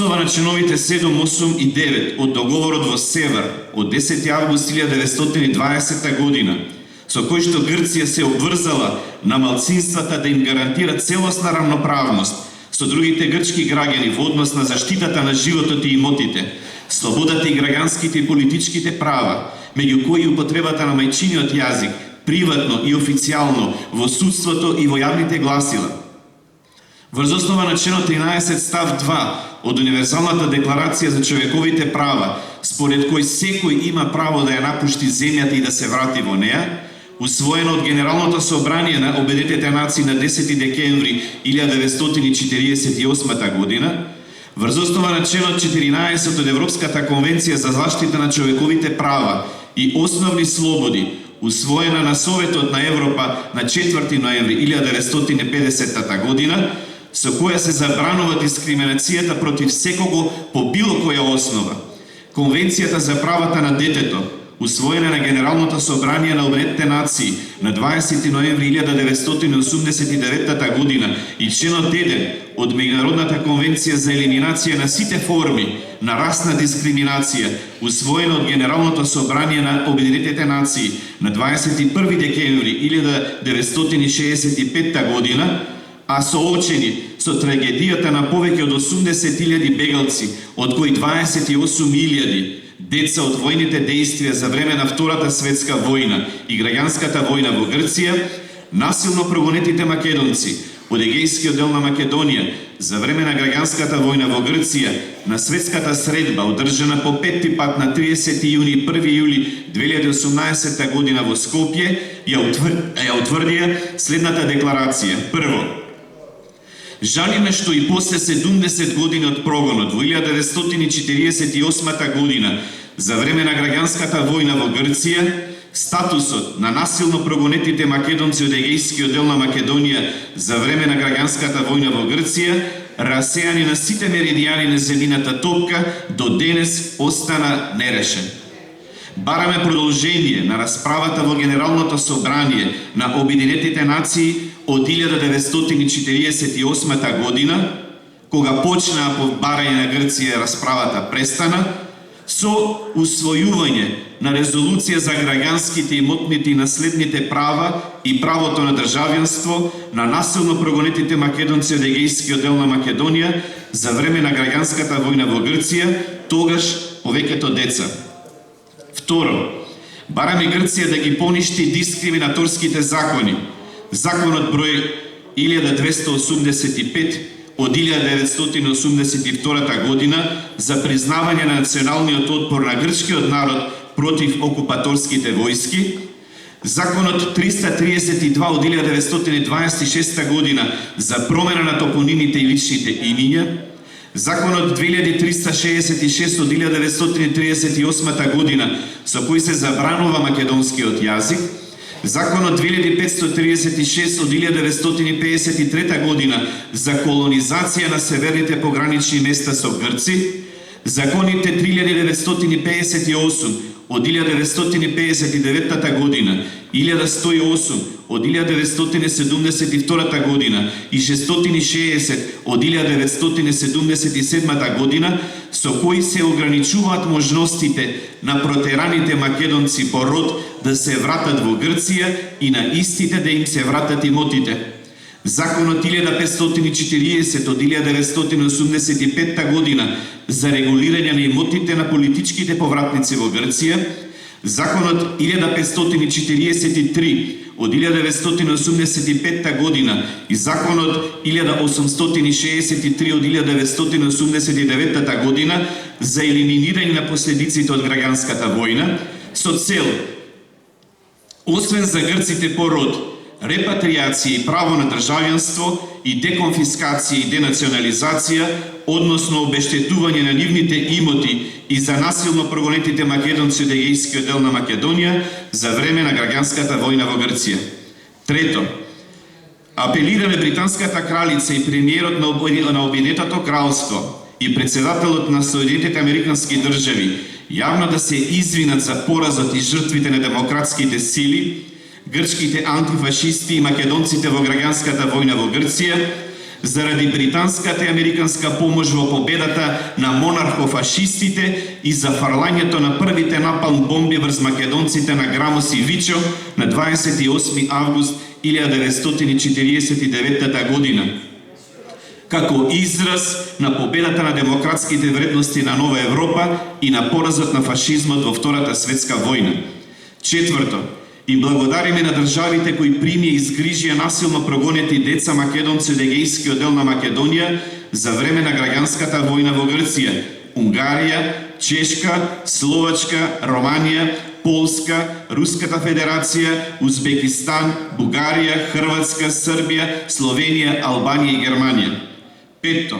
основа на членовите 7, 8 и 9 од договорот во Север од 10 август 1920 година, со кој што Грција се обврзала на малцинствата да им гарантира целосна равноправност со другите грчки граѓани во однос на заштитата на животот и имотите, слободата и граѓанските и политичките права, меѓу кои употребата на мајчиниот јазик, приватно и официјално во судството и во јавните гласила. Врз основа на членот 13 став 2 од Универзалната декларација за човековите права, според кој секој има право да ја напушти земјата и да се врати во неа, усвоено од Генералното собрание на Обединетите нации на 10 декември 1948 година, врз основа на членот 14 од Европската конвенција за заштита на човековите права и основни слободи, усвоена на Советот на Европа на 4 ноември 1950 година, со која се забранува дискриминацијата против секого по било која основа. Конвенцијата за правата на детето, усвоена на Генералното собрание на Обединетите нации на 20 ноември 1989 година и членот 1 од Меѓународната конвенција за елиминација на сите форми на расна дискриминација, усвоена од Генералното собрание на Обединетите нации на 21 декември 1965 година, а соочени со трагедијата на повеќе од 80.000 бегалци, од кои 28.000 деца од војните дејствија за време на Втората светска војна и граѓанската војна во Грција, насилно прогонетите македонци од Егејскиот дел на Македонија за време на граѓанската војна во Грција на светската средба одржана по петти пат на 30 јуни и 1 јули 2018 година во Скопје, ја утврдија следната декларација. Прво, жалиме што и после 70 години од прогонот во 1948 година за време на граѓанската војна во Грција, статусот на насилно прогонетите македонци од Егејскиот дел на Македонија за време на граѓанската војна во Грција, расејани на сите меридијани на земјината топка, до денес остана нерешен. Бараме продолжение на расправата во Генералното собрание на Обединетите нации од 1948 година, кога почнаа по барање на Грција расправата престана, со усвојување на резолуција за граѓанските, имотните и наследните права и правото на државјанство на насилно прогонетите македонци од Егејскиот дел на Македонија за време на граѓанската војна во Грција, тогаш повеќето деца. Второ, бараме Грција да ги поништи дискриминаторските закони. Законот број 1285 од 1982 година за признавање на националниот отпор на грчкиот народ против окупаторските војски, Законот 332 од 1926 година за промена на топонимите и личните имиња, Законот 2366 од 1938 година со кој се забранува македонскиот јазик, Законот 2536 од 1953 година за колонизација на северните погранични места со Грци, законите 3958 од 1959 година, 1108 од 1972 година и 660 од 1977 година, со кои се ограничуваат можностите на протераните македонци по род да се вратат во Грција и на истите да им се вратат имотите. Законот 1540 од 1985 година за регулирање на имотите на политичките повратници во Грција, Законот 1543 од 1985 година и Законот 1863 од 1989 година за елиминирање на последиците од граѓанската војна, со цел, освен за грците по род, репатријација и право на државјанство и деконфискација и денационализација, односно обештетување на нивните имоти и за насилно прогонетите македонци од Егејскиот дел на Македонија за време на граѓанската војна во Грција. Трето, апелираме британската кралица и премиерот на Обединетото кралство и председателот на Соединетите американски држави јавно да се извинат за поразот и жртвите на демократските сили, грчките антифашисти и македонците во граѓанската војна во Грција, заради британската и американска помош во победата на монархофашистите и зафрлањето на првите напалм бомби врз македонците на Грамос и Вичо на 28 август 1949 година. Како израз на победата на демократските вредности на Нова Европа и на поразот на фашизмот во Втората светска војна. Четврто, им благодариме на државите кои прими и изгрижија насилно прогонети деца македонци од егејскиот дел на Македонија за време на граѓанската војна во Грција, Унгарија, Чешка, Словачка, Романија, Полска, Руската Федерација, Узбекистан, Бугарија, Хрватска, Србија, Словенија, Албанија и Германија. Петто,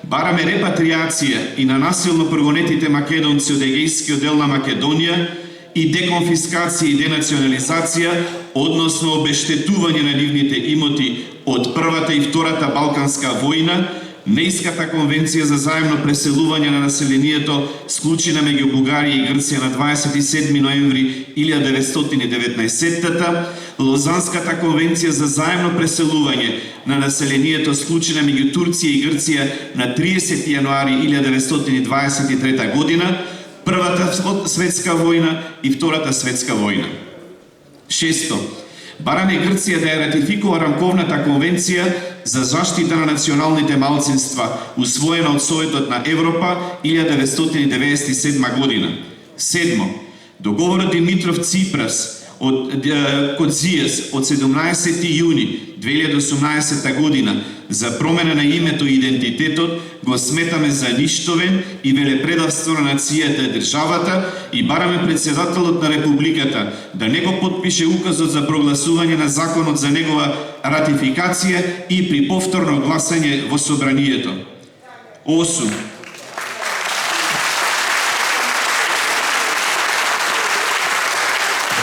бараме репатриација и на насилно прогонетите македонци од егејскиот дел на Македонија и деконфискација и денационализација, односно обештетување на нивните имоти од Првата и Втората Балканска војна, Неиската конвенција за заемно преселување на населението, склучена меѓу Бугарија и Грција на 27 ноември 1919, Лозанската конвенција за заемно преселување на населението, склучена меѓу Турција и Грција на 30 јануари 1923 година, Првата светска војна и Втората светска војна. Шесто, бараме Грција да ја ратификува рамковната конвенција за заштита на националните малцинства, усвоена од Советот на Европа 1997 година. Седмо, договорот Димитров-Ципрас од Кодзијас од 17 јуни 2018 година за промена на името и идентитетот го сметаме за ништовен и велепредавство на нацијата и државата и бараме председателот на Републиката да не го потпише указот за прогласување на законот за негова ратификација и при повторно гласање во собранието. 8.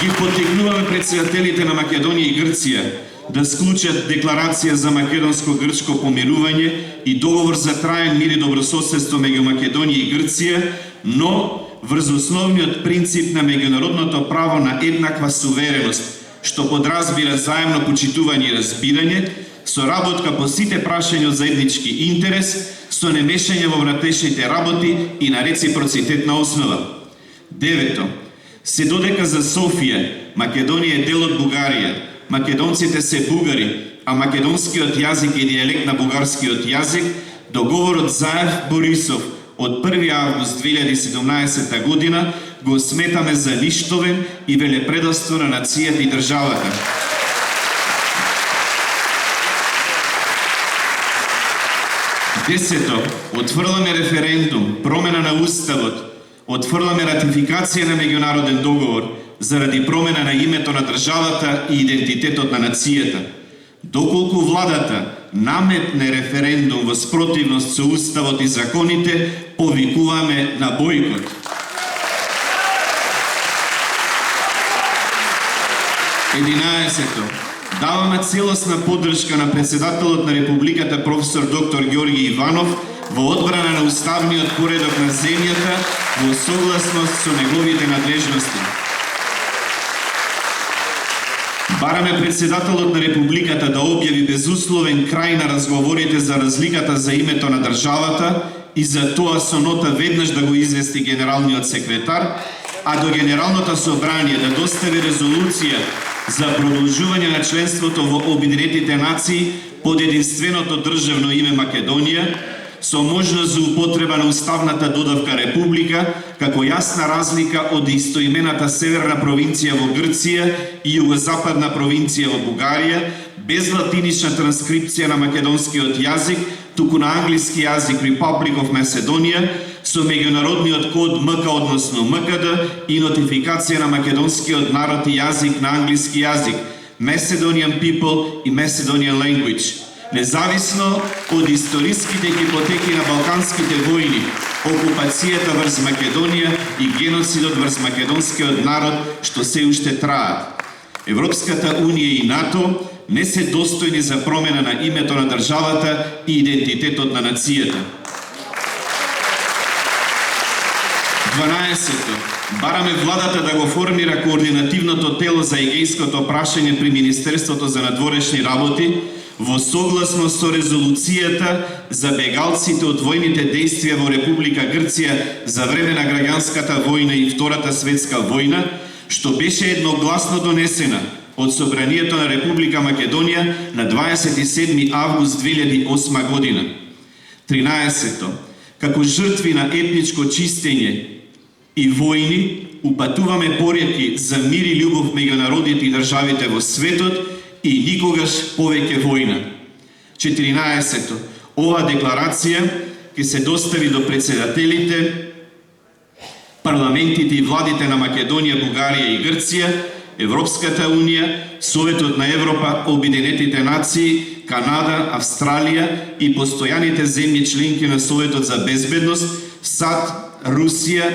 Ги поттикнуваме председателите на Македонија и Грција да склучат декларација за македонско-грчко помирување и договор за траен мир и добрососедство меѓу Македонија и Грција, но врз основниот принцип на меѓународното право на еднаква сувереност, што подразбира заемно почитување и разбирање, со работка по сите прашања од заеднички интерес, со немешање во внатрешните работи и на реципроцитетна основа. 9. Се додека за Софија, Македонија е дел од Бугарија, македонците се бугари, а македонскиот јазик е дијалект на бугарскиот јазик, договорот Заев-Борисов од 1 август 2017 година го сметаме за ништовен и велепредавство на нацијата и државата. Десето, отфрламе референдум, промена на уставот, отфрламе ратификација на меѓународен договор заради промена на името на државата и идентитетот на нацијата. Доколку владата наметне референдум во спротивност со уставот и законите, повикуваме на бојкот. 11. Даваме целосна поддршка на председателот на Републиката професор доктор Ѓорги Иванов во одбрана на уставниот поредок на земјата во согласност со неговите надлежности. Бараме председателот на Републиката да објави безусловен крај на разговорите за разликата за името на државата и за тоа со нота веднаш да го извести генералниот секретар, а до Генералното собрание да достави резолуција за продолжување на членството во Обединетите нации под единственото државно име Македонија, со можност за употреба на уставната додавка Република, како јасна разлика од истоимената северна провинција во Грција и југозападна провинција во Бугарија, без латинична транскрипција на македонскиот јазик, туку на англиски јазик Republic of Macedonia, со меѓународниот код МК односно МКД и нотификација на македонскиот народ и јазик на англиски јазик Macedonian People и Macedonian Language. Независно од историските хипотеки на балканските војни, окупацијата врз Македонија и геноцидот врз македонскиот народ што се уште траат. Европската Унија и НАТО не се достојни за промена на името на државата и идентитетот на нацијата. 12. Бараме владата да го формира координативното тело за егејското прашање при Министерството за надворешни работи, во согласност со резолуцијата за бегалците од војните действија во Република Грција за време на граѓанската војна и Втората светска војна, што беше едногласно донесена од Собранието на Република Македонија на 27 август 2008 година. 13. Како жртви на етничко чистење и војни, упатуваме пореки за мир и љубов меѓу народите и државите во светот и никогаш повеќе војна. 14. Ова декларација ќе се достави до председателите, парламентите и владите на Македонија, Бугарија и Грција, Европската Унија, Советот на Европа, Обединетите нации, Канада, Австралија и постојаните земји членки на Советот за безбедност, САД, Русија,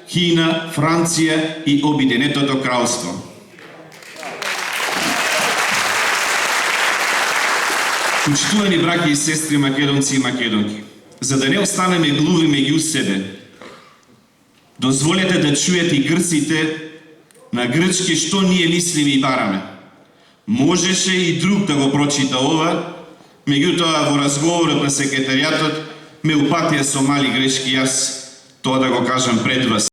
Кина, Франција и Обединетото кралство. Почитувани браќи и сестри македонци и македонки, за да не останеме глуви меѓу себе, дозволете да чуете и грците на грчки што ние мислиме и бараме. Можеше и друг да го прочита ова, меѓутоа во разговорот на секретаријатот ме упатија со мали грешки јас тоа да го кажам пред вас.